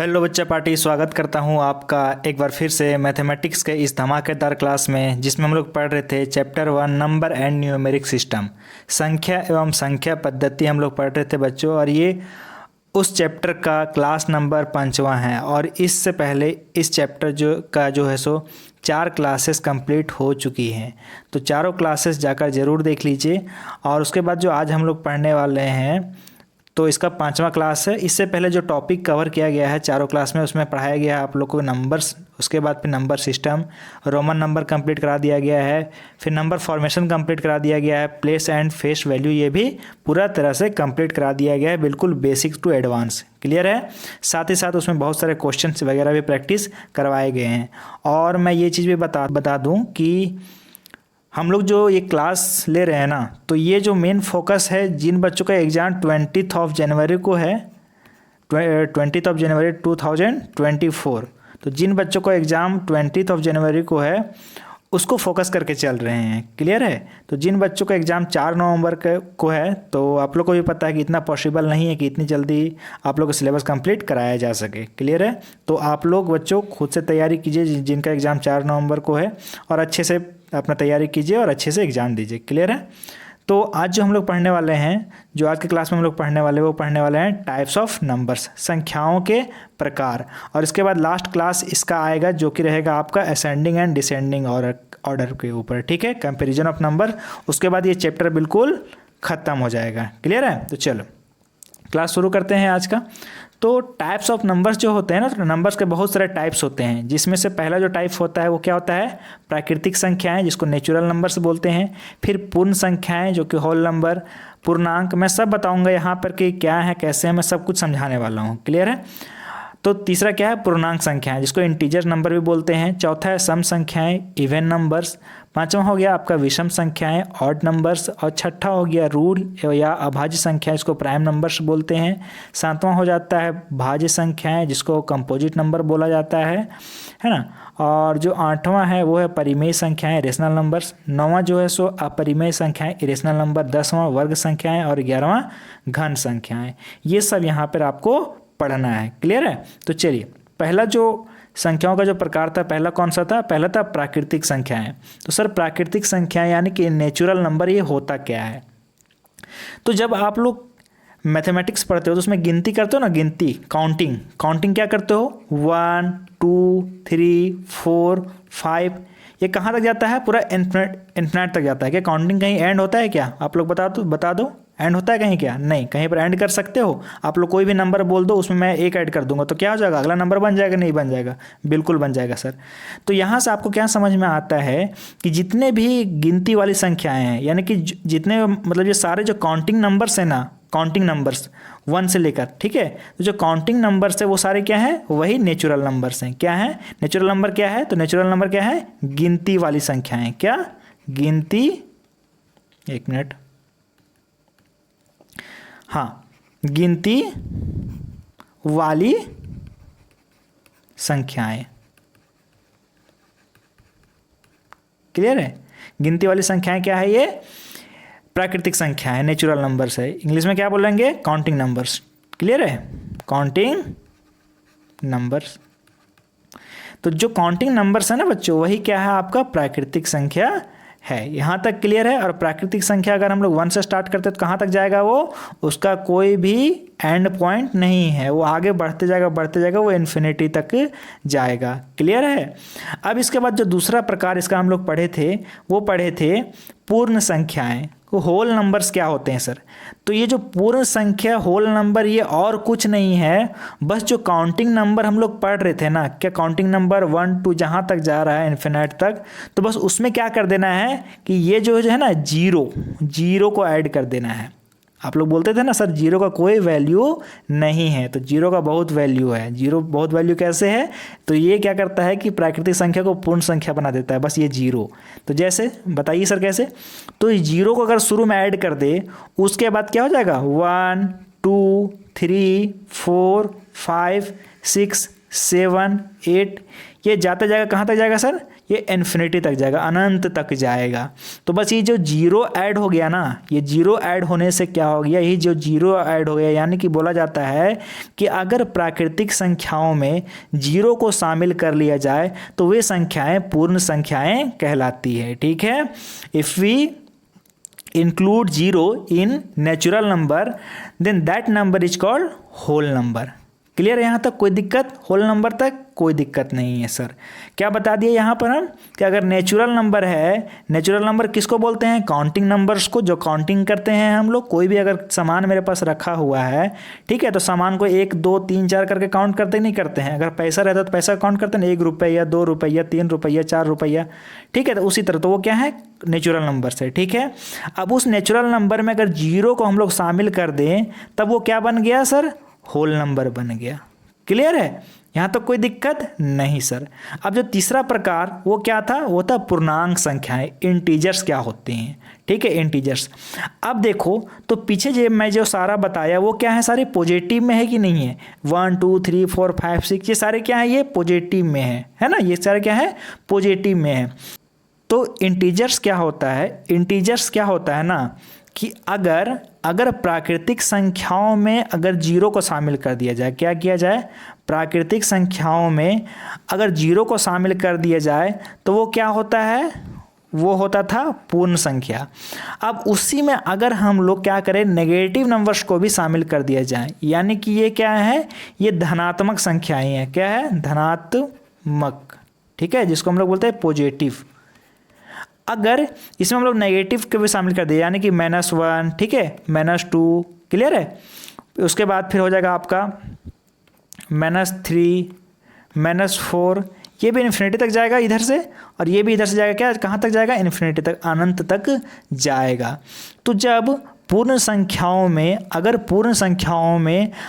Hello बच्चा party, स्वागत करता हूँ आपका एक बार फिर से मैथमेटिक्स के इस धमाकेदार क्लास में, जिसमें हम लोग पढ़ रहे थे chapter 1 number and numeric system, संख्या एवं संख्या पद्धति हम लोग पढ़ रहे थे बच्चों। और ये उस चैप्टर का क्लास नंबर 5वां है। और इससे पहले इस चैप्टर जो है सो 4 क्लासेस कंप्लीट हो चुकी हैं, तो चारों क्लासेस जाकर ज़रूर देख लीजिए। और उसके बाद जो आज हम लोग पढ़ने वाले हैं तो इसका 5वां क्लास है। इससे पहले जो टॉपिक कवर किया गया है चारों क्लास में, उसमें पढ़ाया गया है आप लोग को नंबर्स, उसके बाद फिर number system, Roman number complete करा दिया गया है, फिर नंबर फॉर्मेशन कंप्लीट करा दिया गया है, प्लेस एंड फेस वैल्यू ये भी पूरा तरह से कंप्लीट करा दिया गया है, बिल्कुल बेसिक टू एडवांस। क्लियर है? साथ ही साथ उसमें बहुत सारे क्वेश्चंस वगैरह भी प्रैक्टिस करवाए गए हैं। और मैं ये चीज़ भी बता दूँ कि हम लोग जो ये क्लास ले रहे हैं ना, तो ये जो मेन फोकस है, जिन बच्चों का एग्ज़ाम 20 जनवरी को है, 20 जनवरी 2024, तो जिन बच्चों का एग्ज़ाम 20 जनवरी को है उसको फोकस करके चल रहे हैं। क्लियर है? तो जिन बच्चों का एग्ज़ाम 4 नवंबर को है, तो आप लोग को भी पता है कि इतना पॉसिबल नहीं है कि इतनी जल्दी आप लोग का सिलेबस कंप्लीट कराया जा सके। क्लियर है? तो आप लोग बच्चों खुद से तैयारी कीजिए जिनका एग्ज़ाम 4 नवंबर को है, और अच्छे से अपना तैयारी कीजिए और अच्छे से एग्ज़ाम दीजिए। क्लियर है? तो आज जो हम लोग पढ़ने वाले हैं, जो आज की क्लास में हम लोग पढ़ने वाले हैं टाइप्स ऑफ नंबर्स, संख्याओं के प्रकार। और इसके बाद लास्ट क्लास इसका आएगा जो कि रहेगा आपका असेंडिंग एंड डिसेंडिंग ऑर्डर के ऊपर। ठीक है? Comparison of number. उसके बाद ये चैप्टर बिल्कुल ख़त्म हो जाएगा। क्लियर है? तो चलो क्लास शुरू करते हैं आज का। तो टाइप्स ऑफ नंबर्स जो होते हैं ना, तो नंबर्स के बहुत सारे टाइप्स होते हैं, जिसमें से पहला जो टाइप होता है वो क्या होता है? प्राकृतिक संख्याएं, जिसको नेचुरल नंबर्स बोलते हैं। फिर पूर्ण संख्याएं, जो कि होल नंबर, पूर्णांक, मैं सब बताऊंगा यहाँ पर कि क्या है कैसे है, मैं सब कुछ समझाने वाला हूँ। क्लियर है? तो तीसरा क्या है? पूर्णांक संख्याएं, जिसको इंटीजर नंबर भी बोलते हैं। चौथा है सम संख्याएं, इवन नंबर्स। पांचवा हो गया आपका विषम संख्याएं, ऑड नंबर्स। और छठा हो गया रूढ़ या अभाज्य संख्या, इसको प्राइम नंबर्स बोलते हैं। सातवां हो जाता है भाज्य संख्याएं, जिसको कंपोजिट नंबर बोला जाता है ना। और जो आठवां है वो है परिमेय संख्याएं, रेशनल नंबर्स। नौवां जो है सो अपरिमेय संख्याएं, इरेशनल नंबर। 10वां वर्ग संख्याएं और 11वां घन संख्याएं। ये सब यहाँ पर आपको पढ़ना है। क्लियर है? तो चलिए, पहला जो संख्याओं का जो प्रकार था, पहला कौन सा था? पहला था प्राकृतिक संख्याएं। तो सर प्राकृतिक संख्याएं यानी कि नेचुरल नंबर, ये होता क्या है? तो जब आप लोग मैथमेटिक्स पढ़ते हो तो उसमें गिनती करते हो ना, गिनती, काउंटिंग क्या करते हो? 1 2 3 4 5, ये कहाँ तक जाता है? पूरा इन्फिनिट तक जाता है। क्या काउंटिंग कहीं एंड होता है क्या? आप लोग बता दो एंड होता है कहीं क्या? नहीं, कहीं पर एंड कर सकते हो आप लोग? कोई भी नंबर बोल दो, उसमें मैं एक ऐड कर दूंगा तो क्या हो जाएगा? अगला नंबर बन जाएगा? नहीं बन जाएगा? बिल्कुल बन जाएगा सर। तो यहाँ से आपको क्या समझ में आता है कि जितने भी गिनती वाली संख्याएं हैं, यानी कि जितने, मतलब ये सारे जो काउंटिंग नंबर्स हैं ना, काउंटिंग नंबर्स 1 से लेकर, ठीक है, तो जो काउंटिंग नंबर्स है वो सारे क्या हैं? वही नेचुरल नंबर्स हैं। क्या है नेचुरल नंबर? क्या है? तो नेचुरल नंबर क्या है? गिनती वाली संख्याएं। क्या? गिनती, एक मिनट, हाँ, गिनती वाली संख्याएं। क्लियर है? गिनती वाली संख्याएं क्या है? ये प्राकृतिक संख्या है, नेचुरल नंबर्स है। इंग्लिश में क्या बोलेंगे? Counting numbers. क्लियर है? Counting numbers. तो जो काउंटिंग नंबर्स है ना बच्चों, वही क्या है? आपका प्राकृतिक संख्या है। यहाँ तक क्लियर है? और प्राकृतिक संख्या अगर हम लोग 1 से स्टार्ट करते हैं तो कहाँ तक जाएगा वो? उसका कोई भी एंड पॉइंट नहीं है, वो आगे बढ़ते जाएगा, वो इन्फिनिटी तक जाएगा। क्लियर है? अब इसके बाद जो दूसरा प्रकार इसका हम लोग पढ़े थे पूर्ण संख्याएं, होल नंबर्स क्या होते हैं सर? तो ये जो पूर्ण संख्या, होल नंबर, ये और कुछ नहीं है, बस जो काउंटिंग नंबर हम लोग पढ़ रहे थे ना, क्या काउंटिंग नंबर 1 2 जहाँ तक जा रहा है इन्फिनिट तक, तो बस उसमें क्या कर देना है कि ये जो है ना, जीरो को ऐड कर देना है। आप लोग बोलते थे ना सर जीरो का कोई वैल्यू नहीं है, तो जीरो का बहुत वैल्यू है। जीरो बहुत वैल्यू कैसे है? तो ये क्या करता है कि प्राकृतिक संख्या को पूर्ण संख्या बना देता है, बस ये जीरो। तो जैसे बताइए सर कैसे? तो ये जीरो को अगर शुरू में ऐड कर दे, उसके बाद क्या हो जाएगा? 1 2 3 4 5 6 7 8, ये जाता जाएगा कहाँ तक जाएगा सर? ये इन्फिनिटी तक जाएगा, अनंत तक जाएगा। तो बस ये जो जीरो ऐड हो गया ना, ये जीरो ऐड होने से क्या हो गया, ये जो जीरो ऐड हो गया यानी कि बोला जाता है कि अगर प्राकृतिक संख्याओं में जीरो को शामिल कर लिया जाए तो वे संख्याएं पूर्ण संख्याएं कहलाती है। ठीक है, if we include zero in natural number then that number is called whole number। Clear है यहाँ तक, कोई दिक्कत, होल नंबर तक कोई दिक्कत नहीं है सर। क्या बता दिए यहाँ पर हम कि अगर नेचुरल नंबर है, नेचुरल नंबर किसको बोलते हैं, काउंटिंग नंबर्स को, जो काउंटिंग करते हैं हम लोग। कोई भी अगर सामान मेरे पास रखा हुआ है, ठीक है, तो सामान को 1 2 3 4 करके काउंट करते नहीं करते हैं। अगर पैसा रहता तो पैसा काउंट करते हैं, 1 रुपया 2 रुपया 3 रुपया 4 रुपया, ठीक है। तो उसी तरह तो वो क्या है, नेचुरल नंबर से। ठीक है, अब उस नेचुरल नंबर में अगर जीरो को हम लोग शामिल कर दें तब वो क्या बन गया सर, होल नंबर बन गया। क्लियर है, यहाँ तो कोई दिक्कत नहीं सर। अब जो तीसरा प्रकार वो क्या था, वो था पूर्णांक संख्याएं, इंटीजर्स क्या होते हैं। ठीक है, इंटीजर्स। अब देखो तो पीछे जो मैं जो सारा बताया वो क्या है, सारे पॉजिटिव में है कि नहीं है, 1 2 3 4 5 6 ये सारे क्या है, ये पॉजिटिव में है ना, ये सारे क्या है, पॉजिटिव में है। तो इंटीजर्स क्या होता है, इंटीजर्स क्या होता है ना कि अगर प्राकृतिक संख्याओं में अगर जीरो को शामिल कर दिया जाए, क्या किया जाए, प्राकृतिक संख्याओं में अगर जीरो को शामिल कर दिया जाए तो वो क्या होता है, वो होता था पूर्ण संख्या। अब उसी में अगर हम लोग क्या करें, नेगेटिव नंबर्स को भी शामिल कर दिया जाए, यानी कि ये क्या है, ये धनात्मक संख्याएं हैं। क्या है, धनात्मक। ठीक है, जिसको हम लोग बोलते हैं पॉजिटिव। अगर इसमें हम लोग नेगेटिव को भी शामिल कर दिए, यानी कि -1, ठीक है, -2, क्लियर है। उसके बाद फिर हो जाएगा आपका -3, -4, ये भी इन्फिनिटी तक जाएगा इधर से, और ये भी इधर से जाएगा, क्या कहाँ तक जाएगा, इन्फिनिटी तक, अनंत तक जाएगा। तो जब पूर्ण संख्याओं में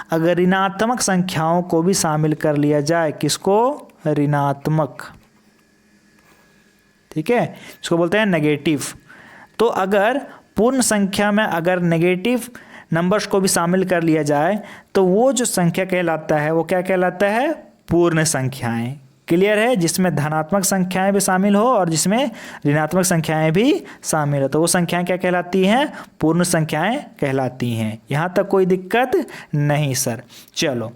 अगर ऋणात्मक संख्याओं को भी शामिल कर लिया जाए, किसको, ऋणात्मक, ठीक है, इसको बोलते हैं नेगेटिव। तो अगर पूर्ण संख्या में अगर नेगेटिव नंबर्स को भी शामिल कर लिया जाए तो वो जो संख्या कहलाता है वो क्या कहलाता है, पूर्ण संख्याएं। क्लियर है, जिसमें धनात्मक संख्याएं भी शामिल हो और जिसमें ऋणात्मक संख्याएं भी शामिल हो, तो वो संख्याएं क्या कहलाती हैं, पूर्ण संख्याएं कहलाती हैं। यहाँ तक कोई दिक्कत नहीं सर। चलो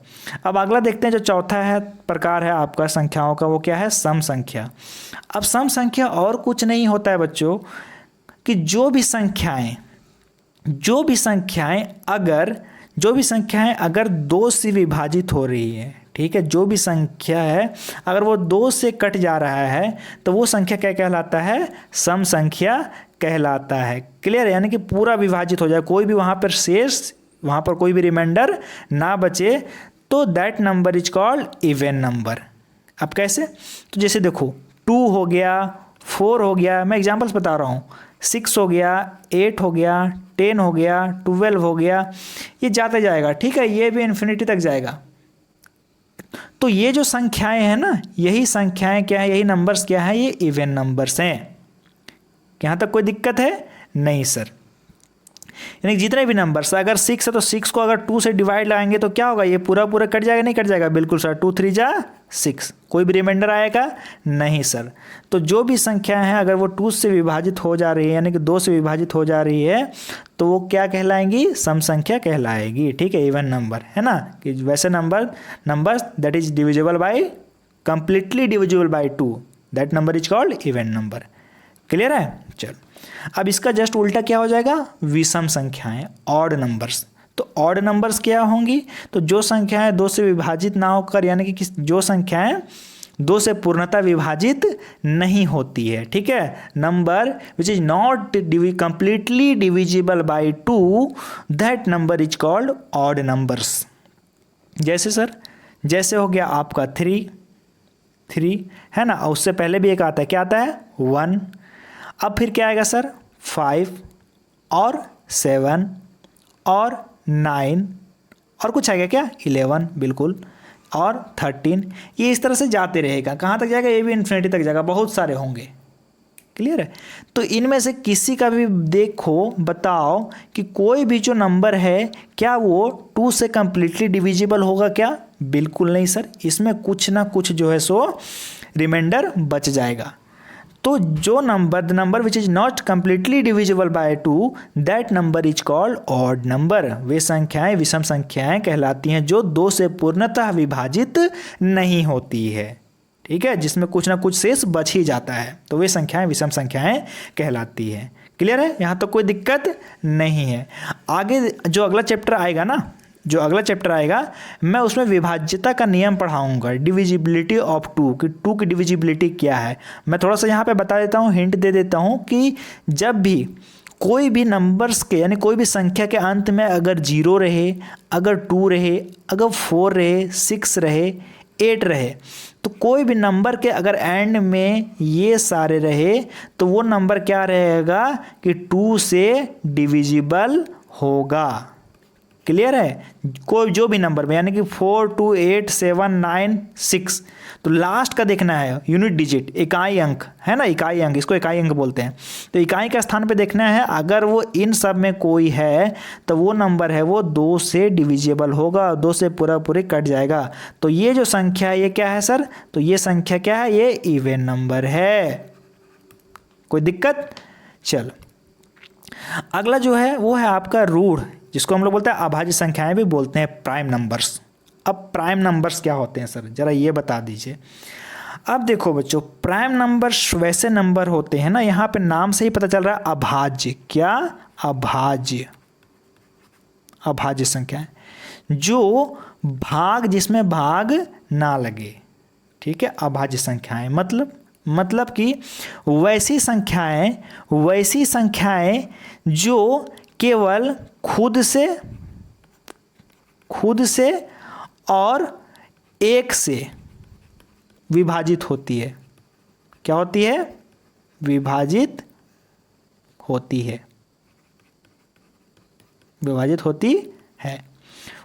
अब अगला देखते हैं, जो चौथा है प्रकार है आपका संख्याओं का, वो क्या है, सम संख्या। अब सम संख्या और कुछ नहीं होता है बच्चों कि जो भी संख्याएं अगर 2 से विभाजित हो रही है, ठीक है, जो भी संख्या है अगर वो 2 से कट जा रहा है तो वो संख्या क्या कहलाता है, सम संख्या कहलाता है। क्लियर है, यानी कि पूरा विभाजित हो जाए, कोई भी वहाँ पर शेष, वहाँ पर कोई भी रिमाइंडर ना बचे, तो that number is called even number. अब कैसे, तो जैसे देखो 2 हो गया, 4 हो गया, मैं एग्जांपल्स बता रहा हूँ, 6 हो गया, 8 हो गया, 10 हो गया, 12 हो गया, ये जाते जाएगा। ठीक है, ये भी इन्फिनिटी तक जाएगा। तो ये जो संख्याएं हैं ना, यही संख्याएं क्या है, यही नंबर्स क्या है, ये इवन नंबर्स हैं। यहाँ तक कोई दिक्कत है नहीं सर। यानी जितने भी नंबर्स, अगर 6 है तो 6 को अगर 2 से डिवाइड लगाएंगे तो क्या होगा, ये पूरा कट जाएगा, नहीं कट जाएगा, बिल्कुल सर, 2 3 जा 6, कोई भी रिमाइंडर आएगा नहीं सर। तो जो भी संख्या है अगर वो 2 से विभाजित हो जा रही है, यानी कि 2 से विभाजित हो जा रही है, तो वो क्या कहलाएंगी, सम संख्या कहलाएगी। ठीक है, इवन नंबर है ना, कि वैसे numbers that is divisible by, completely divisible by 2, that number is called even number. Clear है, चलो अब इसका जस्ट उल्टा क्या हो जाएगा, विषम संख्याएं, ऑड नंबर्स। तो ऑड नंबर्स क्या होंगी, तो जो संख्याएं 2 से विभाजित ना होकर, यानी कि जो संख्याएं 2 से पूर्णतः विभाजित नहीं होती है। ठीक है, number which is not completely divisible by 2, that number is called odd numbers. जैसे सर, जैसे हो गया आपका 3 है ना, और उससे पहले भी एक आता है, क्या आता है, 1। अब फिर क्या आएगा सर, 5 और 7 और 9 और कुछ आएगा क्या, 11, बिल्कुल, और 13। ये इस तरह से जाते रहेगा, कहाँ तक जाएगा, ये भी इन्फिनिटी तक जाएगा, बहुत सारे होंगे। क्लियर है, तो इनमें से किसी का भी देखो, बताओ कि कोई भी जो नंबर है क्या वो 2 से कंप्लीटली डिविजिबल होगा क्या, बिल्कुल नहीं सर, इसमें कुछ ना कुछ जो है सो रिमाइंडर बच जाएगा। तो जो number, the number which is not completely divisible by 2, that number is called odd number. वे संख्याएं विषम संख्याएं कहलाती हैं जो 2 से पूर्णतः विभाजित नहीं होती है, ठीक है, जिसमें कुछ ना कुछ शेष बच ही जाता है, तो वे संख्याएं विषम संख्याएं कहलाती है। क्लियर है, यहाँ तो कोई दिक्कत नहीं है। आगे जो अगला चैप्टर आएगा ना, जो अगला चैप्टर आएगा मैं उसमें विभाज्यता का नियम पढ़ाऊंगा, डिविजिबिलिटी ऑफ 2, कि 2 की डिविजिबिलिटी क्या है। मैं थोड़ा सा यहाँ पे बता देता हूँ, हिंट दे देता हूँ कि जब भी कोई भी नंबर्स के यानी कोई भी संख्या के अंत में अगर 0 रहे, अगर 2 रहे, अगर 4 रहे, 6 रहे, 8 रहे, तो कोई भी नंबर के अगर एंड में ये सारे रहे तो वो नंबर क्या रहेगा कि 2 से डिविजिबल होगा। क्लियर है, कोई जो भी नंबर में, यानी कि 4, 2, 8, 7, 9, 6, तो लास्ट का देखना है यूनिट डिजिट, इकाई अंक है ना, इकाई अंक, इसको इकाई अंक बोलते हैं। तो इकाई का स्थान पे देखना है, अगर वो इन सब में कोई है तो वो नंबर है वो 2 से डिविजिबल होगा, 2 से पूरा पूरी कट जाएगा। तो ये जो संख्या है ये क्या है सर, तो ये संख्या क्या है, ये इवन नंबर है। कोई दिक्कत? चलो अगला जो है वो है आपका रूढ़, जिसको हम लोग बोलते हैं अभाज्य संख्याएं भी बोलते हैं, प्राइम नंबर्स। अब प्राइम नंबर्स क्या होते हैं सर, जरा ये बता दीजिए। अब देखो बच्चों, प्राइम नंबर्स वैसे नंबर होते हैं ना, यहाँ पे नाम से ही पता चल रहा है अभाज्य। क्या? अभाज्य। अभाज्य संख्याएं जो भाग, जिसमें भाग ना लगे, ठीक है, अभाज्य संख्याएं। मतलब कि वैसी संख्याएं जो केवल खुद से और 1 से विभाजित होती है। क्या होती है? विभाजित होती है, विभाजित होती है।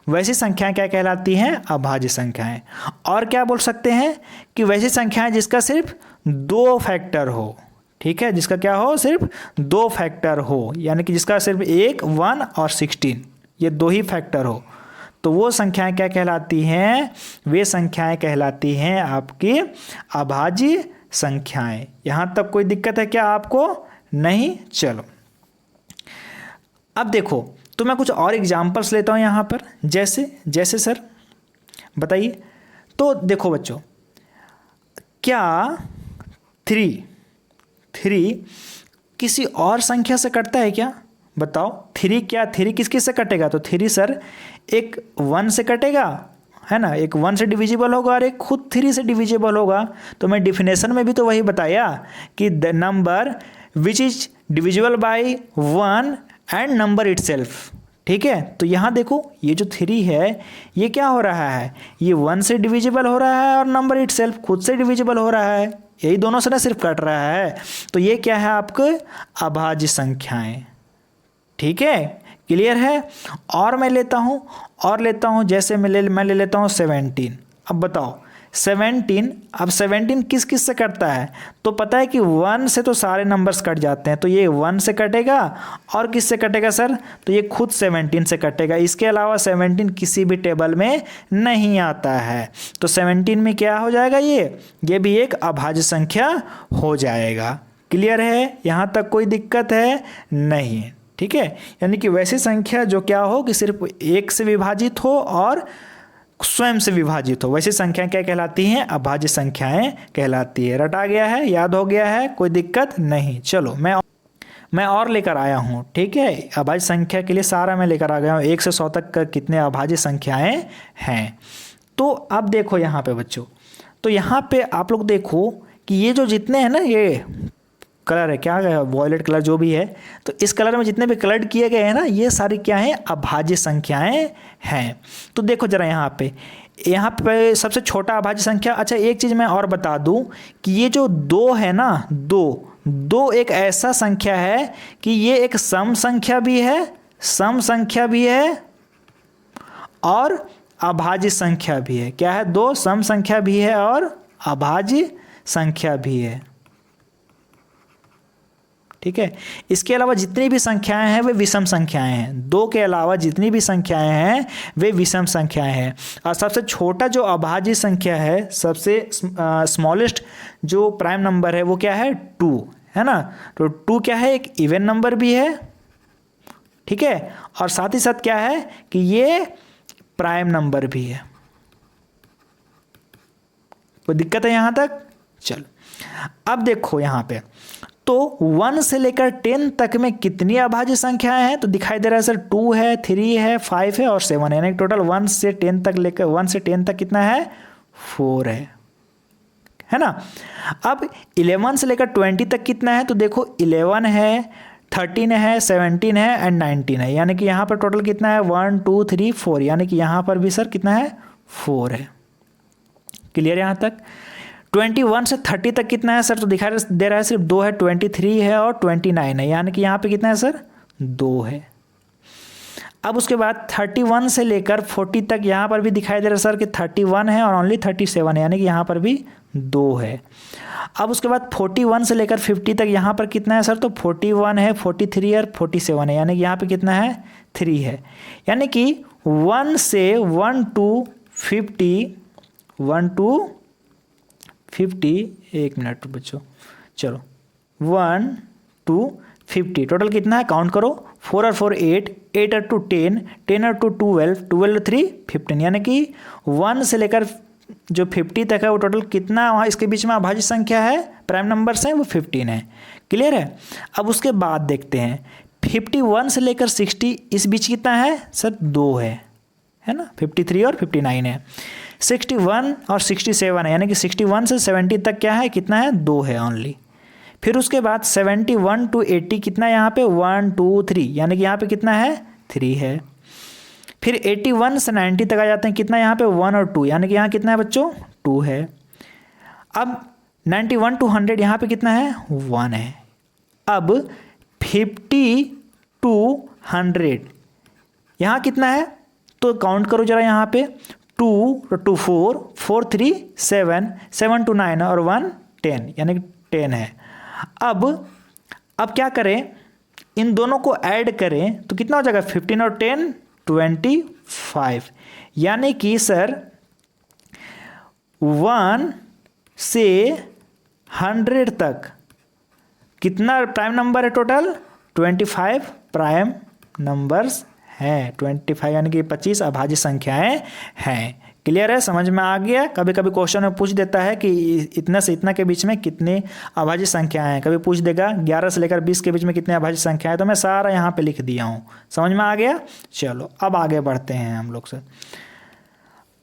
वैसी संख्याएं क्या कहलाती हैं? अभाज्य संख्याएं। और क्या बोल सकते हैं कि वैसी संख्याएं जिसका सिर्फ 2 फैक्टर हो, ठीक है, जिसका क्या हो, सिर्फ 2 फैक्टर हो, यानी कि जिसका सिर्फ 1, 1 और 16, ये 2 ही फैक्टर हो, तो वो संख्याएं क्या कहलाती हैं? वे संख्याएं कहलाती हैं आपकी अभाज्य संख्याएं। यहाँ तक कोई दिक्कत है क्या आपको? नहीं। चलो अब देखो, तो मैं कुछ और एग्जाम्पल्स लेता हूँ यहाँ पर, जैसे सर बताइए। तो देखो बच्चों, क्या 3 किसी और संख्या से कटता है क्या? बताओ। 3 किस किस से कटेगा? तो 3 सर एक 1 से कटेगा, है ना, एक 1 से डिविजिबल होगा और एक खुद 3 से डिविजिबल होगा। तो मैं डिफिनेशन में भी तो वही बताया कि the number which is divisible by 1 and number itself, ठीक है। तो यहाँ देखो, ये जो 3 है ये क्या हो रहा है, ये 1 से डिविजिबल हो रहा है और नंबर इटसेल्फ खुद से डिविजिबल हो रहा है, यही दोनों से ना सिर्फ कट रहा है। तो ये क्या है आपके अभाज्य संख्याएं, ठीक है। क्लियर है। और मैं लेता हूँ जैसे मैं ले लेता हूँ 17। अब बताओ 17 किस किस से कटता है? तो पता है कि 1 से तो सारे नंबर्स कट जाते हैं, तो ये 1 से कटेगा और किस से कटेगा सर? तो ये खुद 17 से कटेगा। इसके अलावा 17 किसी भी टेबल में नहीं आता है, तो 17 में क्या हो जाएगा, ये भी एक अभाज्य संख्या हो जाएगा। क्लियर है, यहाँ तक कोई दिक्कत है? नहीं, ठीक है। यानी कि वैसी संख्या जो क्या हो कि सिर्फ 1 से विभाजित हो और स्वयं से विभाजित हो, वैसी संख्या क्या कहलाती हैं? अभाज्य संख्याएं कहलाती है। रटा गया है, याद हो गया है, कोई दिक्कत नहीं। चलो मैं और लेकर आया हूँ, ठीक है। अभाज्य संख्या के लिए सारा मैं लेकर आ गया हूँ, 1 से 100 तक का कितने अभाज्य संख्याएं हैं। तो अब देखो यहाँ पे बच्चों, तो यहाँ पे आप लोग देखो कि ये जो जितने हैं ना, ये कलर है, क्या है, वॉयलेट कलर जो भी है, तो इस कलर में जितने भी कलर किए गए हैं ना, ये सारी क्या है? अभाज्य संख्याएं हैं। तो देखो जरा यहाँ पे सबसे छोटा अभाज्य संख्या। अच्छा एक चीज़ मैं और बता दूं कि ये जो 2 है ना, 2 एक ऐसा संख्या है कि ये एक सम संख्या भी है और अभाज्य संख्या भी है। क्या है? 2 सम संख्या भी है और अभाज्य संख्या भी है। ठीक है। इसके अलावा जितनी भी संख्याएं हैं वे विषम संख्याएं हैं। 2 के अलावा जितनी भी संख्याएं हैं वे विषम संख्याएं हैं। और सबसे छोटा जो अभाज्य संख्या है, सबसे स्मॉलेस्ट जो प्राइम नंबर है वो क्या है, 2 है ना। तो 2 क्या है, एक इवन नंबर भी है, ठीक है, और साथ ही साथ क्या है कि ये प्राइम नंबर भी है। कोई दिक्कत है यहां तक? चलो अब देखो यहां पे, तो 1 से लेकर 10 तक में कितनी अभाज्य संख्याएं हैं, तो दिखाई दे रहा है सर 2 है, 3 है, 5 है और 7 है, यानी टोटल 1 से 10 तक लेकर 1 से 10 तक कितना है, 4 है ना। अब 11 से लेकर 20 तक कितना है, तो देखो 11 है, 13 है, 17 है एंड 19 है, यानी कि यहाँ पर टोटल कितना है 1 2 3 4, यानी कि यहाँ पर भी सर कितना है 4 है। क्लियर यहाँ तक? 21 से 30 तक कितना है सर, तो दिखा दे रहा है सिर्फ 2 है, 23 है और 29 है, यानी कि यहाँ पे कितना है सर 2 है। अब उसके बाद 31 से लेकर 40 तक यहाँ पर भी दिखाई दे रहा है सर कि 31 है और ओनली 37 है, यानी कि यहाँ पर भी 2 है। अब उसके बाद 41 से लेकर 50 तक यहाँ पर कितना है सर, तो 41 है, 43 और 47 है, यानी कि यहाँ पे कितना है 3 है। यानी कि 1 से 1 to 50, 1 to 50, एक मिनट बच्चों, चलो 1 to 50 टोटल कितना है, काउंट करो, 4 और 4 8, 8 और 2 10, 10 और 2 12, 12 और 3 15, यानी कि 1 से लेकर जो 50 तक है वो टोटल कितना वहाँ इसके बीच में अभाज्य संख्या है, प्राइम नंबर्स हैं, वो 15 है। क्लियर है? अब उसके बाद देखते हैं 51 से लेकर 60 इस बीच कितना है सर, 2 है ना, 53 और 59 है। 61 और 67 है, यानी कि 61 से 70 तक क्या है, कितना है 2 है ओनली। फिर उसके बाद 71 to 80 कितना है यहाँ पे 1 2 3, यानी कि यहाँ पे कितना है 3 है। फिर 81 से 90 तक आ जाते हैं, कितना यहाँ पे 1 और 2, यानी कि यहाँ कितना है बच्चों 2 है। अब 91 to 100 यहाँ पे कितना है 1 है। अब 50 to 100 यहाँ कितना है, तो काउंट करो जरा यहाँ पे 2 to 4, 4 3 7, 7 to 9 और 1 10, यानी कि 10 है। अब क्या करें, इन दोनों को ऐड करें तो कितना हो जाएगा 15 और 10 25, यानी कि सर 1 से 100 तक कितना प्राइम नंबर है, टोटल 25 प्राइम नंबर्स हैं, 25 यानी कि 25 अभाज्य संख्याएं हैं। क्लियर है, समझ में आ गया? कभी कभी क्वेश्चन में पूछ देता है कि इतना से इतना के बीच में कितने अभाज्य संख्याएं हैं, कभी पूछ देगा 11 से लेकर 20 के बीच में कितने अभाज्य संख्याएं, तो मैं सारा यहाँ पे लिख दिया हूँ। समझ में आ गया? चलो अब आगे बढ़ते हैं हम लोग से।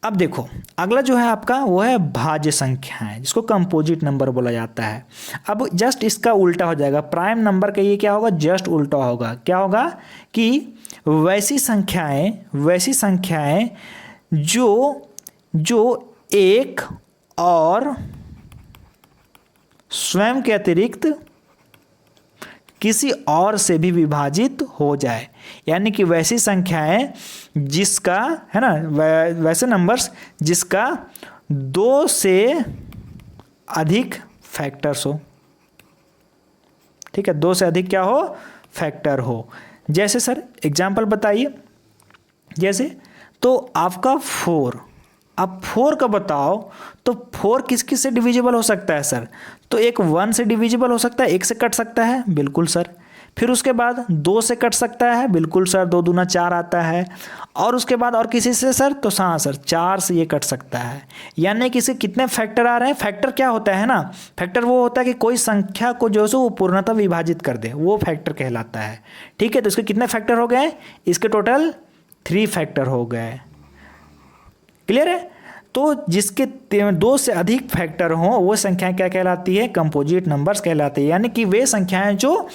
अब देखो अगला जो है आपका वो है भाज्य संख्याएं, जिसको कंपोजिट नंबर बोला जाता है। अब जस्ट इसका उल्टा हो जाएगा, प्राइम नंबर का ये क्या होगा, जस्ट उल्टा होगा। क्या होगा कि वैसी संख्याएं जो एक और स्वयं के अतिरिक्त किसी और से भी विभाजित हो जाए, यानी कि वैसी संख्याएं जिसका है ना, वैसे नंबर्स जिसका 2 से अधिक फैक्टर्स हो। ठीक है, 2 से अधिक क्या हो, फैक्टर हो। जैसे सर एग्जाम्पल बताइए, जैसे तो आपका 4, अब 4 का बताओ तो 4 किस किस से डिविजिबल हो सकता है सर, तो एक 1 से डिविजिबल हो सकता है, 1 से कट सकता है, बिल्कुल सर। फिर उसके बाद 2 से कट सकता है, बिल्कुल सर, 2 दूना 4 आता है। और उसके बाद और किसी से सर, तो हाँ सर 4 से ये कट सकता है। यानी कि इसके कितने फैक्टर आ रहे हैं। फैक्टर क्या होता है ना, फैक्टर वो होता है कि कोई संख्या को जो है वो पूर्णतः विभाजित कर दे, वो फैक्टर कहलाता है। ठीक है, तो इसके कितने फैक्टर हो गए, इसके टोटल 3 फैक्टर हो गए। क्लियर है? तो जिसके 2 से अधिक फैक्टर हों वो संख्याएं क्या कहलाती है, कंपोजिट नंबर्स कहलाती है। यानी कि वे संख्याएं जो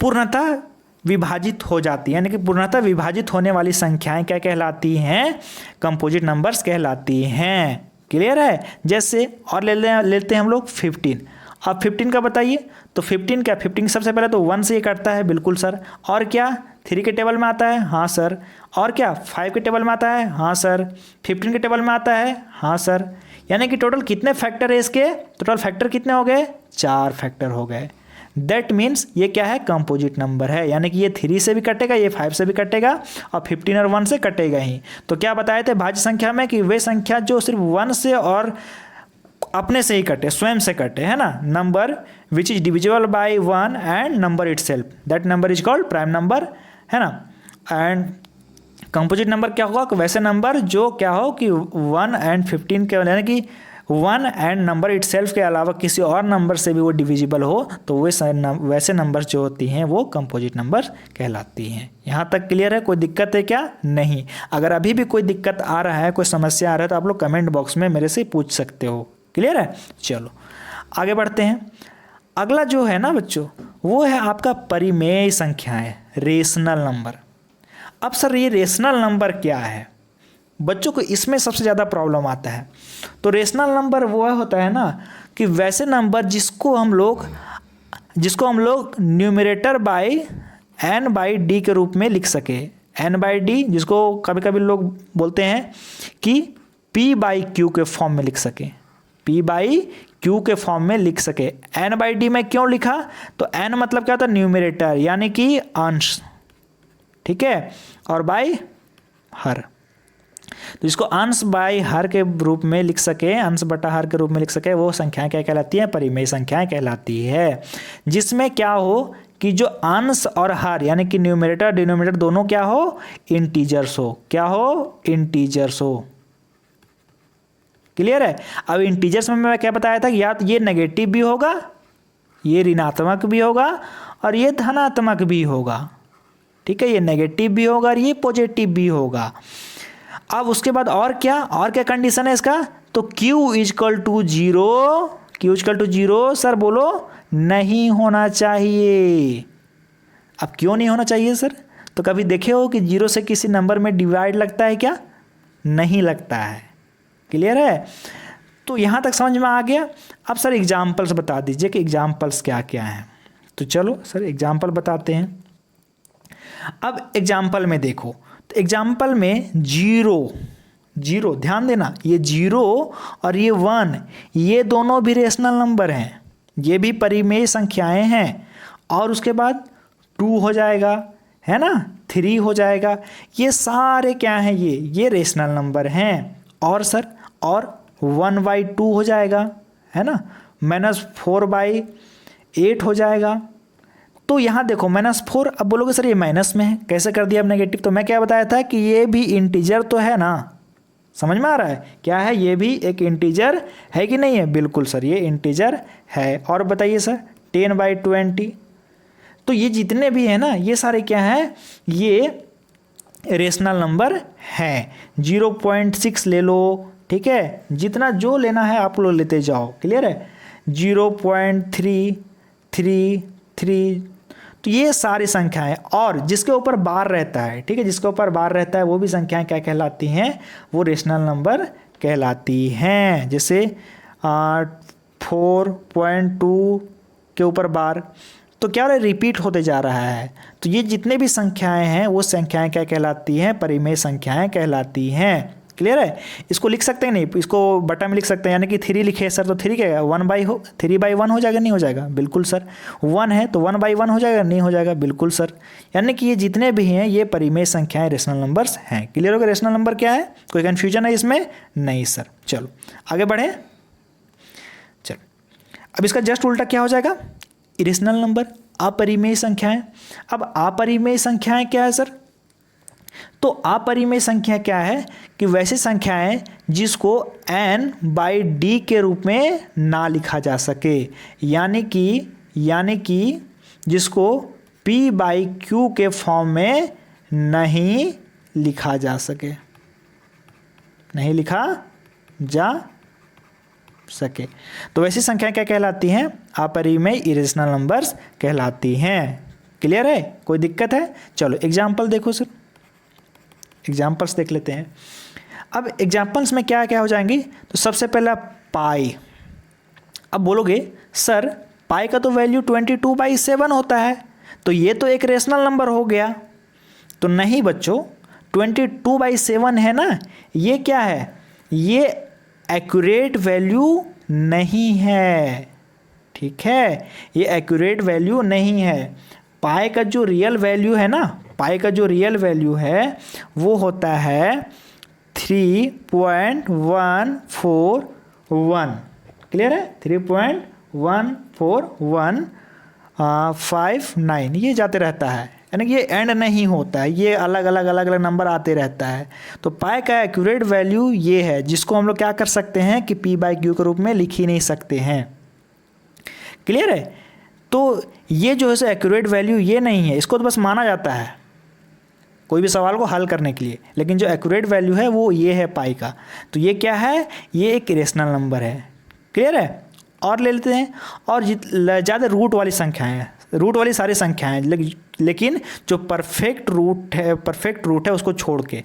पूर्णतः विभाजित हो जाती हैं, यानी कि पूर्णतः विभाजित होने वाली संख्याएं क्या कहलाती हैं, कंपोजिट नंबर्स कहलाती हैं। क्लियर है? जैसे और लेते हैं हम लोग 15। अब 15 का बताइए, तो 15 क्या, 15 सबसे पहले तो 1 से ये कटता है, बिल्कुल सर। और क्या 3 के टेबल में आता है, हाँ सर। और क्या 5 के टेबल में आता है, हाँ सर। 15 के टेबल में आता है, हाँ सर। यानी कि टोटल कितने फैक्टर है इसके, टोटल फैक्टर कितने हो गए, 4 फैक्टर हो गए। दैट मीन्स ये क्या है, कंपोजिट नंबर है, यानी कि ये 3 से भी कटेगा, ये 5 से भी कटेगा और 15 और 1 से कटेगा ही। तो क्या बताए थे भाज्य संख्या में कि वे संख्या जो सिर्फ 1 से और अपने से ही कटे, स्वयं से कटे, है ना, number which is divisible by 1 and number itself, that number is called prime number, है ना। एंड कंपोजिट नंबर क्या होगा, वैसे नंबर जो क्या हो कि 1 एंड 15 के, यानी कि 1 एंड नंबर इटसेल्फ के अलावा किसी और नंबर से भी वो डिविजिबल हो, तो वैसे नंबर्स जो होती हैं वो कंपोजिट नंबर कहलाती हैं। यहाँ तक क्लियर है, कोई दिक्कत है क्या? नहीं। अगर अभी भी कोई दिक्कत आ रहा है, कोई समस्या आ रहा है, तो आप लोग कमेंट बॉक्स में मेरे से पूछ सकते हो। क्लियर है? चलो आगे बढ़ते हैं। अगला जो है ना बच्चों, वो है आपका परिमेय संख्याएं, रेशनल नंबर। अब सर ये रेशनल नंबर क्या है? बच्चों को इसमें सबसे ज़्यादा प्रॉब्लम आता है। तो रेशनल नंबर वो होता है ना कि वैसे नंबर जिसको हम लोग numerator bye n by D के रूप में लिख सके। n बाई डी जिसको कभी कभी लोग बोलते हैं कि p बाई क्यू के फॉर्म में लिख सके, p बाई क्यू के फॉर्म में लिख सके। n बाई डी में क्यों लिखा? तो n मतलब क्या होता है, न्यूमरेटर यानी कि अंश, ठीक है, और बाई हर। तो इसको अंश बाय हर के रूप में लिख सके, अंश बटा हर के रूप में लिख सके, वो संख्याएं क्या कहलाती हैं? परिमेय संख्याएं कहलाती है। जिसमें क्या हो कि जो अंश और हर यानी कि न्यूमरेटर डिनोमिनेटर दोनों क्या हो? इंटीजर्स हो। क्या हो? इंटीजर्स हो। क्लियर है? अब इंटीजर्स में मैं क्या बताया था कि या तो ये नेगेटिव भी होगा, ये ऋणात्मक भी होगा और ये धनात्मक भी होगा, ठीक है, ये नेगेटिव भी होगा और ये पॉजिटिव भी होगा। अब उसके बाद और क्या कंडीशन है इसका? तो Q is equal to 0, Q is equal to 0 sir बोलो, नहीं होना चाहिए। अब क्यों नहीं होना चाहिए सर? तो कभी देखे हो कि 0 से किसी नंबर में डिवाइड लगता है क्या? नहीं लगता है। क्लियर है? तो यहाँ तक समझ में आ गया। अब सर एग्जाम्पल्स बता दीजिए कि एग्जाम्पल्स क्या क्या हैं। तो चलो सर एग्जाम्पल बताते हैं। अब एग्जाम्पल में देखो, तो एग्जाम्पल में 0 ध्यान देना, ये 0 और ये 1 ये दोनों भी रेशनल नंबर हैं, ये भी परिमेय संख्याएं हैं। और उसके बाद 2 हो जाएगा, है ना, 3 हो जाएगा, ये सारे क्या हैं? ये रेशनल नंबर हैं। और सर और 1/2 हो जाएगा, है ना, -4/8 हो जाएगा। तो यहाँ देखो -4, अब बोलोगे सर ये माइनस में है, कैसे कर दिया अब नेगेटिव? तो मैं क्या बताया था कि ये भी इंटीजर तो है ना, समझ में आ रहा है? क्या है? ये भी एक इंटीजर है कि नहीं है? बिल्कुल सर ये इंटीजर है। और बताइए सर 10/20, तो ये जितने भी हैं ना ये सारे क्या हैं? ये रेशनल नंबर हैं। 0.6 ले लो, ठीक है, जितना जो लेना है आप लोग लेते जाओ। क्लियर है? 0.333, तो ये सारी संख्याएं। और जिसके ऊपर बार रहता है, ठीक है, जिसके ऊपर बार रहता है वो भी संख्याएं क्या कहलाती हैं? वो रेशनल नंबर कहलाती हैं। जैसे 4.2 के ऊपर बार, तो क्या हो रहा है? रिपीट होते जा रहा है। तो ये जितने भी संख्याएं हैं वो संख्याएं क्या कहलाती हैं? परिमेय संख्याएं कहलाती हैं। क्लियर है? इसको लिख सकते हैं, नहीं इसको बटा में लिख सकते हैं, यानी कि 3 लिखे सर तो 3 क्या 3/1 हो जाएगा, नहीं हो जाएगा? बिल्कुल सर। 1 है तो 1/1 हो जाएगा, नहीं हो जाएगा? बिल्कुल सर। यानी कि ये जितने भी हैं ये परिमेय संख्याएं रेशनल नंबर्स हैं। क्लियर हो गया? रेशनल नंबर क्या है? कोई कन्फ्यूजन है इसमें? नहीं सर। चलो आगे बढ़े। चलो अब इसका जस्ट उल्टा क्या हो जाएगा? इरेशनल नंबर, अपरिमेय संख्याएं। अब अपरिमेय संख्याएं क्या है सर? तो अपरिमेय संख्या क्या है कि वैसी संख्याएं जिसको n/d के रूप में ना लिखा जा सके, यानी कि जिसको p/q के फॉर्म में नहीं लिखा जा सके, नहीं लिखा जा सके। तो वैसी संख्याएं क्या कहलाती हैं? अपरिमेय इरेशनल नंबर्स कहलाती हैं। क्लियर है? कोई दिक्कत है? चलो एग्जाम्पल देखो सर, एग्जाम्पल्स देख लेते हैं। अब एग्जाम्पल्स में क्या क्या हो जाएंगी? तो सबसे पहला पाई। अब बोलोगे सर पाई का तो वैल्यू 22/7 होता है, तो ये तो एक रेशनल नंबर हो गया। तो नहीं बच्चों, 22/7 है ना, ये क्या है? ये एक्यूरेट वैल्यू नहीं है, ठीक है, ये एक्यूरेट वैल्यू नहीं है। पाई का जो रियल वैल्यू है ना, पाई का जो रियल वैल्यू है वो होता है 3.141। क्लियर है, 3.14159 ये जाते रहता है, यानी कि ये एंड नहीं होता है, ये अलग अलग नंबर आते रहता है। तो पाई का एक्यूरेट वैल्यू ये है, जिसको हम लोग क्या कर सकते हैं कि P/Q के रूप में लिख ही नहीं सकते हैं। क्लियर है, तो ये जो है सो एक्यूरेट वैल्यू ये नहीं है, इसको तो बस माना जाता है कोई भी सवाल को हल करने के लिए, लेकिन जो एक्यूरेट वैल्यू है वो ये है पाई का। तो ये क्या है, ये एक इरेशनल नंबर है। क्लियर है, और ले लेते हैं, और ज़्यादा रूट वाली संख्याएं हैं, रूट वाली सारी संख्याएं, लेकिन जो परफेक्ट रूट है उसको छोड़ के,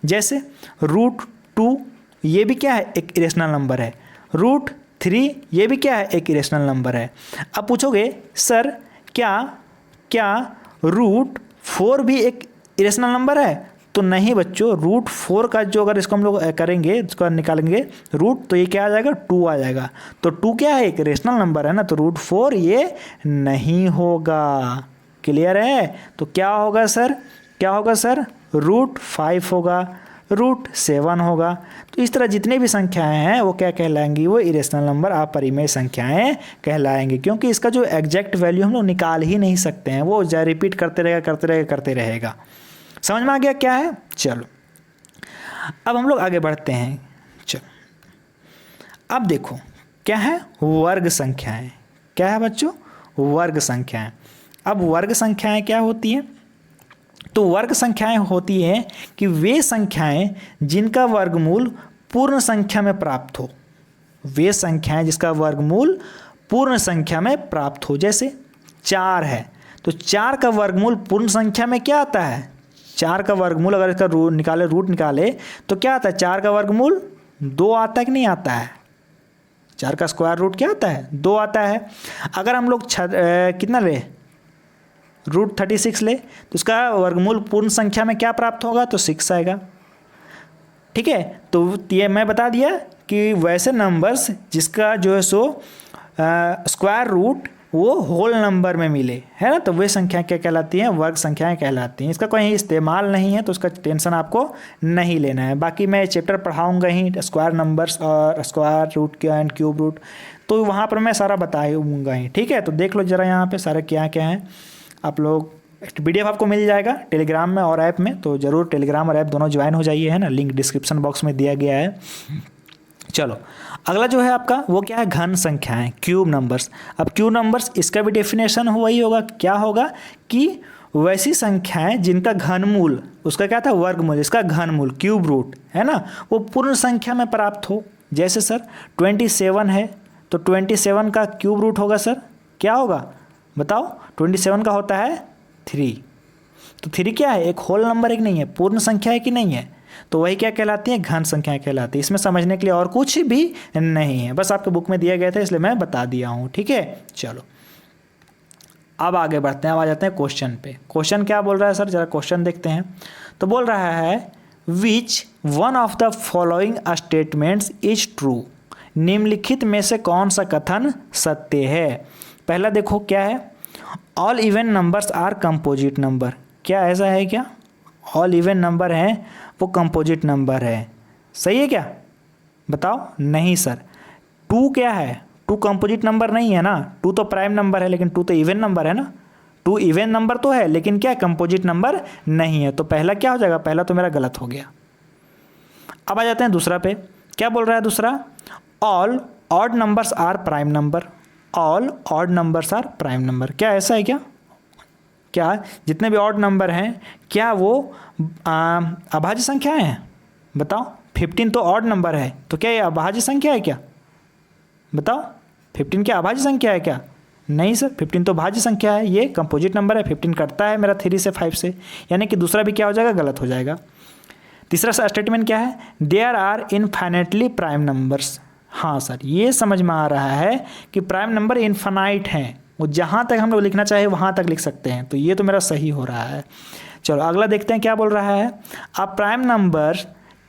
जैसे √2 ये भी क्या है, एक इरेशनल नंबर है। √3 ये भी क्या है, एक इरेशनल नंबर है। अब पूछोगे सर क्या √4 भी एक इरेशनल नंबर है? तो नहीं बच्चों, √4 का जो अगर इसको हम लोग करेंगे, इसको निकालेंगे रूट, तो ये क्या आ जाएगा, 2 आ जाएगा। तो 2 क्या है, एक रेशनल नंबर है ना, तो √4 ये नहीं होगा। क्लियर है, तो क्या होगा सर, √5 होगा, √7 होगा। तो इस तरह जितने भी संख्याएं हैं वो क्या कहलाएंगी, वो इरेशनल नंबर अपरिमेय संख्याएं कहलाएंगी, क्योंकि इसका जो एग्जैक्ट वैल्यू हम लोग निकाल ही नहीं सकते हैं, वो रिपीट करते रहेगा। समझ में आ गया क्या है? चलो अब हम लोग आगे बढ़ते हैं। चलो अब देखो क्या है, वर्ग संख्याएं। क्या है बच्चों, वर्ग संख्याएं। अब वर्ग संख्याएं क्या होती हैं? तो वर्ग संख्याएं होती हैं कि वे संख्याएं जिनका वर्गमूल पूर्ण संख्या में प्राप्त हो, वे संख्याएं जिसका वर्गमूल पूर्ण संख्या में प्राप्त हो। जैसे 4 है, तो 4 का वर्गमूल पूर्ण संख्या में क्या आता है, 4 का वर्गमूल अगर इसका रूट निकाले तो क्या आता है, 4 का वर्गमूल 2 आता है कि नहीं आता है? 4 का स्क्वायर रूट क्या आता है, 2 आता है। अगर हम लोग कितना ले, √36 ले, तो उसका वर्गमूल पूर्ण संख्या में क्या प्राप्त होगा, तो 6 आएगा। ठीक है, तो ये मैं बता दिया कि वैसे नंबर्स जिसका जो है सो स्क्वायर रूट वो होल नंबर में मिले, है ना, तो वे संख्या क्या कहलाती हैं, वर्ग संख्याएं कहलाती हैं। इसका कोई इस्तेमाल नहीं है, तो उसका टेंशन आपको नहीं लेना है। बाकी मैं चैप्टर पढ़ाऊंगा ही स्क्वायर नंबर्स और square root and cube root, तो वहाँ पर मैं सारा बताऊंगा ही। ठीक है, तो देख लो जरा यहाँ पे सारा क्या क्या है। आप लोग PDF आपको मिल जाएगा टेलीग्राम में और ऐप में, तो ज़रूर टेलीग्राम और ऐप दोनों ज्वाइन हो जाइए, है ना, लिंक डिस्क्रिप्शन बॉक्स में दिया गया है। चलो अगला जो है आपका वो क्या है, घन संख्याएं, क्यूब नंबर्स। अब क्यूब नंबर्स इसका भी डेफिनेशन वही होगा, क्या होगा कि वैसी संख्याएं जिनका घनमूल, उसका क्या था, वर्गमूल, इसका घनमूल क्यूब रूट है ना, वो पूर्ण संख्या में प्राप्त हो। जैसे सर 27 है, तो 27 का क्यूब रूट होगा सर, क्या होगा बताओ, 27 का होता है 3। तो 3 क्या है, एक होल नंबर, एक नहीं है, पूर्ण संख्या है कि नहीं है, तो वही क्या कहलाती है, घन संख्याएं कहलाती है। इसमें समझने के लिए और कुछ भी नहीं है, बस आपके बुक में दिया गया था इसलिए मैं बता दिया हूँ। ठीक है, चलो अब आगे बढ़ते हैं, अब आ जाते हैं क्वेश्चन पे। क्वेश्चन क्या बोल रहा है सर, जरा क्वेश्चन देखते हैं। तो बोल रहा है which one of the following statements is true, निम्नलिखित में से कौन सा कथन सत्य है। पहला देखो क्या है, all even numbers are composite number. क्या ऐसा है क्या, ऑल इवन नंबर हैं वो कंपोजिट नंबर है, सही है क्या, बताओ। नहीं सर, 2 क्या है, 2 कंपोजिट नंबर नहीं है ना, 2 तो प्राइम नंबर है, लेकिन 2 तो इवन नंबर है ना, 2 इवन नंबर तो है, लेकिन क्या कंपोजिट नंबर नहीं है। तो पहला क्या हो जाएगा, पहला तो मेरा गलत हो गया। अब आ जाते हैं दूसरा पे, क्या बोल रहा है दूसरा, all odd numbers are prime number, all odd numbers are prime number. क्या ऐसा है क्या, क्या जितने भी ऑड नंबर हैं क्या वो अभाज्य संख्याएं हैं, बताओ। 15 तो ऑड नंबर है, तो क्या ये अभाज्य संख्या है क्या, बताओ। 15 क्या अभाज्य संख्या है क्या, नहीं सर, 15 तो भाज्य संख्या है, ये कंपोजिट नंबर है। 15 कटता है मेरा 3 से 5 से, यानी कि दूसरा भी क्या हो जाएगा, गलत हो जाएगा। तीसरा स्टेटमेंट क्या है, there are infinitely prime numbers. हाँ सर, ये समझ में आ रहा है कि प्राइम नंबर इनफाइनाइट हैं, वो जहाँ तक हम लोग लिखना चाहे वहाँ तक लिख सकते हैं, तो ये तो मेरा सही हो रहा है। चलो अगला देखते हैं क्या बोल रहा है, a prime number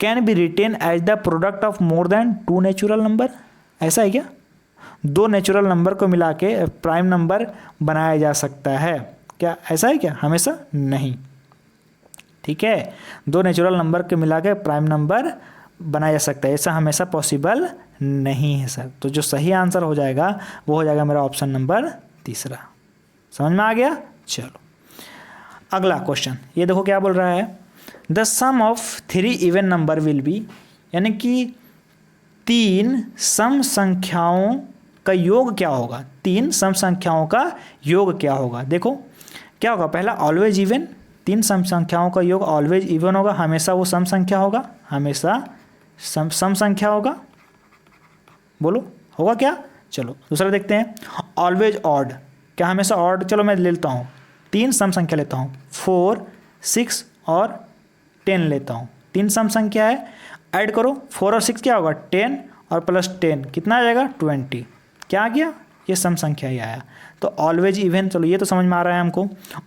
can be written as the product of more than 2 natural number. ऐसा है क्या, दो नेचुरल नंबर को मिला के प्राइम नंबर बनाया जा सकता है। क्या ऐसा है क्या? हमेशा नहीं। ठीक है, दो नेचुरल नंबर के मिला के प्राइम नंबर बनाया जा सकता है, ऐसा हमेशा पॉसिबल नहीं है सर। तो जो सही आंसर हो जाएगा वो हो जाएगा मेरा ऑप्शन नंबर तीसरा। समझ में आ गया? चलो अगला क्वेश्चन, ये देखो क्या बोल रहा है, the sum of 3 even number will be, यानी कि 3 सम संख्याओं का योग क्या होगा, 3 सम संख्याओं का योग क्या होगा। देखो क्या होगा, पहला ऑलवेज इवन, 3 सम संख्याओं का योग ऑलवेज इवन होगा, हमेशा वो सम संख्या होगा, हमेशा सम संख्या होगा। बोलो होगा क्या? चलो दूसरा देखते हैं, ऑलवेज ऑड, क्या हमेशा ऑड, चलो मैं लेता हूँ 3 सम संख्या लेता हूँ, 4, 6 और 10 लेता हूँ, 3 सम संख्या है, ऐड करो 4 और 6 क्या होगा 10 और प्लस 10 कितना आ जाएगा 20, क्या आ गया, ये सम संख्या ही आया। तो ऑलवेज इवन, चलो ये तो समझ में आ रहा है हमको।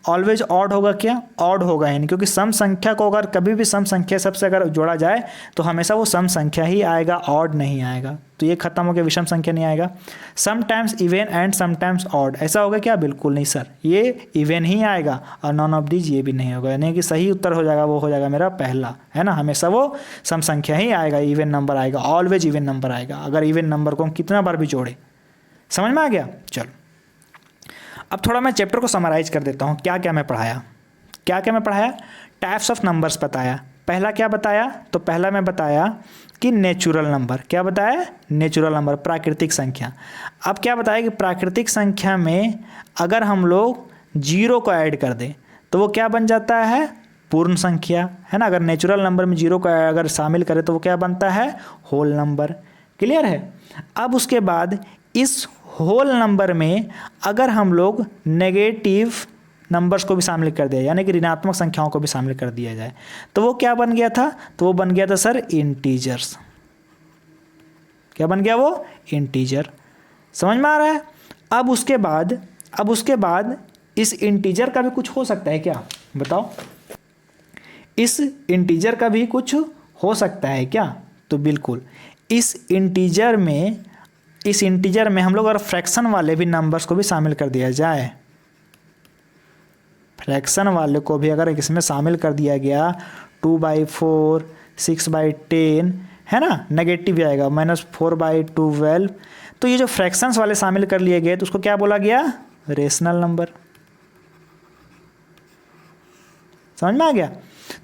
ऑलवेज ऑड होगा क्या? ऑड होगा यानी, क्योंकि सम संख्या को अगर कभी भी सम संख्या सबसे अगर जोड़ा जाए तो हमेशा वो सम संख्या ही आएगा, ऑड नहीं आएगा। तो ये खत्म हो गया, विषम संख्या नहीं आएगा। Sometimes even and sometimes odd, ऐसा होगा क्या? बिल्कुल नहीं सर, ये इवन ही आएगा और नॉन ऑफ दीज ये भी नहीं होगा, यानी कि सही उत्तर हो जाएगा वो हो जाएगा मेरा पहला, है ना, हमेशा वो सम संख्या ही आएगा, इवन नंबर आएगा, ऑलवेज इवन नंबर आएगा, अगर इवन नंबर को हम कितना बार भी जोड़े। समझ में आ गया? चलो अब थोड़ा मैं चैप्टर को समराइज कर देता हूँ, क्या क्या मैं पढ़ाया, क्या क्या मैं पढ़ाया। टाइप्स ऑफ नंबर्स बताया, पहला क्या बताया, तो पहला मैं बताया कि नेचुरल नंबर, क्या बताया, नेचुरल नंबर, प्राकृतिक संख्या। अब क्या बताया कि प्राकृतिक संख्या में अगर हम लोग 0 को ऐड कर दें तो वो क्या बन जाता है, पूर्ण संख्या, है ना। अगर नेचुरल नंबर में 0 को अगर शामिल करें तो वो क्या बनता है, होल नंबर। क्लियर है? अब उसके बाद इस होल नंबर में अगर हम लोग नेगेटिव नंबर्स को भी शामिल कर दिया, यानी कि ऋणात्मक संख्याओं को भी शामिल कर दिया जाए, तो वो क्या बन गया था, तो वो बन गया था सर इंटीजर्स। क्या बन गया वो, इंटीजर। समझ में आ रहा है? अब उसके बाद इस इंटीजर का भी कुछ हो सकता है क्या, बताओ, इस इंटीजर का भी कुछ हो सकता है क्या? तो बिल्कुल, इस इंटीजर में हम लोग अगर फ्रैक्शन वाले भी नंबर्स को भी शामिल कर दिया जाए, फ्रैक्शन वाले को भी अगर इसमें शामिल कर दिया गया, 2/4, 6/10, है ना, नेगेटिव आएगा, -4/12, तो ये जो फ्रैक्शंस वाले शामिल कर लिए गए तो उसको क्या बोला गया, रेशनल नंबर। समझ में आ गया?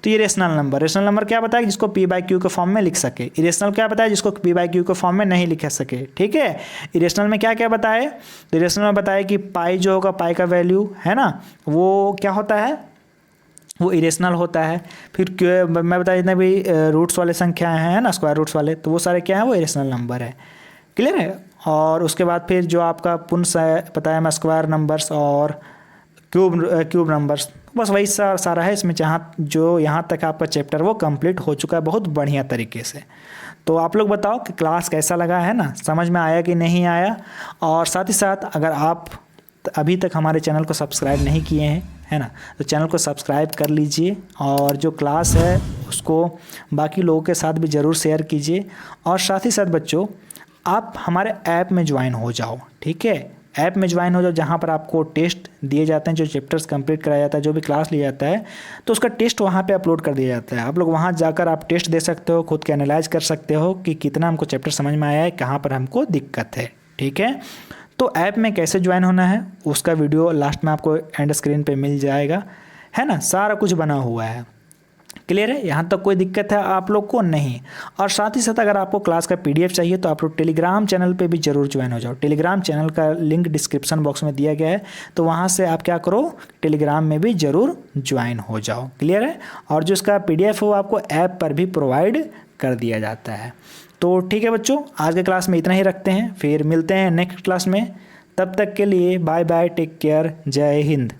तो ये रेशनल नंबर क्या बताया, जिसको P/Q के फॉर्म में लिख सके। इरेशनल क्या बताया, जिसको P/Q के फॉर्म में नहीं लिख सके। ठीक है, इरेशनल में क्या क्या बताए, तो इरेशनल में बताया कि पाई जो होगा, पाई का वैल्यू है ना, वो क्या होता है, वो इरेशनल होता है। फिर मैं बताया जितने भी रूट्स वाले संख्याएं हैं ना, स्क्वायर रूट्स वाले, तो वो सारे क्या है, वो इरेशनल नंबर है। क्लियर है? और उसके बाद फिर जो आपका पुनः बताया मैं, स्क्वायर नंबर्स और क्यूब नंबर्स, बस वही सारा है इसमें। यहाँ तक आपका चैप्टर वो कंप्लीट हो चुका है बहुत बढ़िया तरीके से। तो आप लोग बताओ कि क्लास कैसा लगा, है ना, समझ में आया कि नहीं आया। और साथ ही साथ अगर आप अभी तक हमारे चैनल को सब्सक्राइब नहीं किए हैं, है ना, तो चैनल को सब्सक्राइब कर लीजिए और जो क्लास है उसको बाकी लोगों के साथ भी ज़रूर शेयर कीजिए। और साथ ही साथ बच्चों, आप हमारे ऐप में ज्वाइन हो जाओ। ठीक है, ऐप में ज्वाइन हो जाओ, जहाँ पर आपको टेस्ट दिए जाते हैं, जो चैप्टर्स कंप्लीट कराया जाता है, जो भी क्लास लिया जाता है, तो उसका टेस्ट वहाँ पे अपलोड कर दिया जाता है। आप लोग वहाँ जाकर आप टेस्ट दे सकते हो, खुद के एनालाइज कर सकते हो कि कितना हमको चैप्टर समझ में आया है, कहाँ पर हमको दिक्कत है। ठीक है, तो ऐप में कैसे ज्वाइन होना है उसका वीडियो लास्ट में आपको एंड स्क्रीन पर मिल जाएगा, है ना, सारा कुछ बना हुआ है। क्लियर है? यहाँ तक कोई दिक्कत है आप लोग को नहीं। और साथ ही साथ अगर आपको क्लास का PDF चाहिए तो आप लोग टेलीग्राम चैनल पे भी जरूर ज्वाइन हो जाओ। टेलीग्राम चैनल का लिंक डिस्क्रिप्शन बॉक्स में दिया गया है, तो वहाँ से आप क्या करो, टेलीग्राम में भी जरूर ज्वाइन हो जाओ। क्लियर है? और जो इसका PDF है वो आपको ऐप पर भी प्रोवाइड कर दिया जाता है। तो ठीक है बच्चों, आज के क्लास में इतना ही रखते हैं, फिर मिलते हैं नेक्स्ट क्लास में। तब तक के लिए बाय बाय, टेक केयर, जय हिंद।